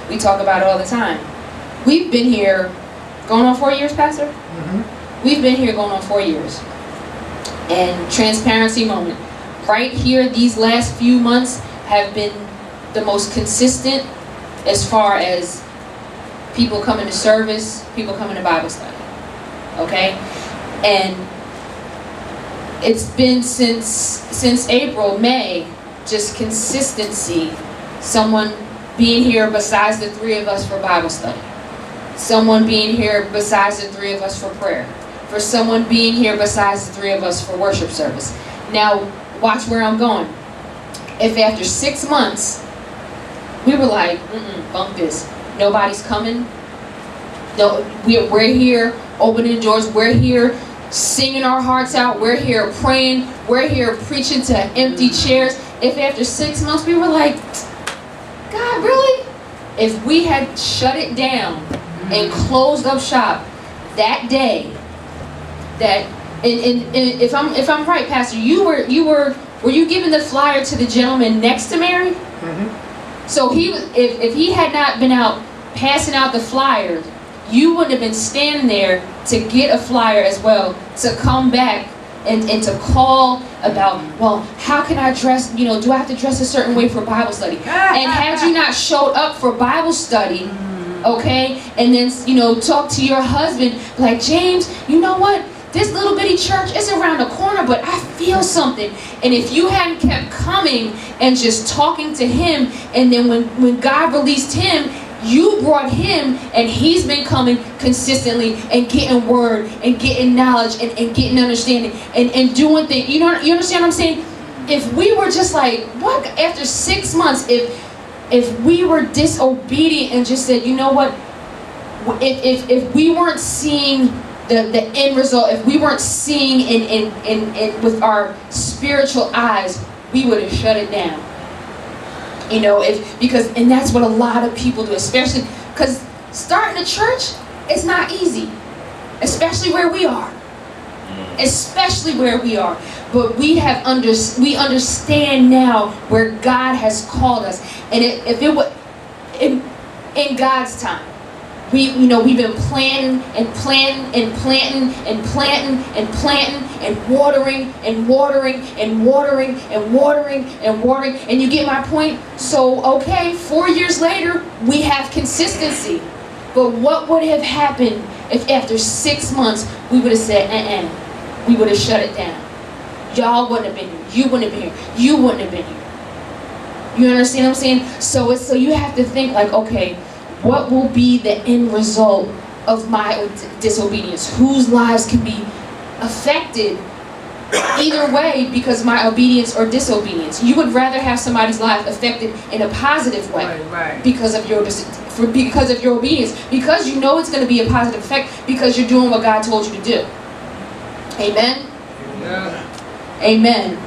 We talk about it all the time. We've been here going on 4 years, Pastor? Mm-hmm. We've been here going on 4 years. And transparency moment. Right here, these last few months have been the most consistent as far as people coming to service, people coming to Bible study. Okay? And it's been since April, May, just consistency. Someone being here besides the three of us for Bible study. Someone being here besides the three of us for prayer. For someone being here besides the three of us for worship service. Now, watch where I'm going. If after 6 months, we were like, bunk this. Nobody's coming. No, we're here opening doors. We're here singing our hearts out. We're here praying. We're here preaching to empty chairs. If after 6 months we were like, God, really? If we had shut it down and closed up shop that day, that and if I'm right, Pastor, were you giving the flyer to the gentleman next to Mary? Mm-hmm. So if he had not been out passing out the flyers, you wouldn't have been standing there to get a flyer as well, to come back and to call about, well, how can I dress, do I have to dress a certain way for Bible study? And had you not showed up for Bible study, okay, and then, talk to your husband, like, James, you know what? This little bitty church is around the corner, but I feel something. And if you hadn't kept coming and just talking to him, and then when God released him, you brought him, and he's been coming consistently and getting word and getting knowledge and getting understanding and doing things. You understand what I'm saying? If we were just like, what, after 6 months, if we were disobedient and just said, you know what, if we weren't seeing the end result, if we weren't seeing in with our spiritual eyes, we would have shut it down. And that's what a lot of people do, especially because starting a church is not easy, especially where we are. But we understand now where God has called us, and if it was in God's time. We've been planting and watering, and you get my point. So okay, 4 years later we have consistency. But what would have happened if after 6 months we would have said, we would have shut it down? Y'all wouldn't have been here. You wouldn't have been here. You wouldn't have been here. You understand what I'm saying? So you have to think like, okay, what will be the end result of my disobedience? Whose lives can be affected either way because of my obedience or disobedience? You would rather have somebody's life affected in a positive way, right. because of your obedience, because you know it's going to be a positive effect because you're doing what God told you to do. Amen? Yeah. Amen.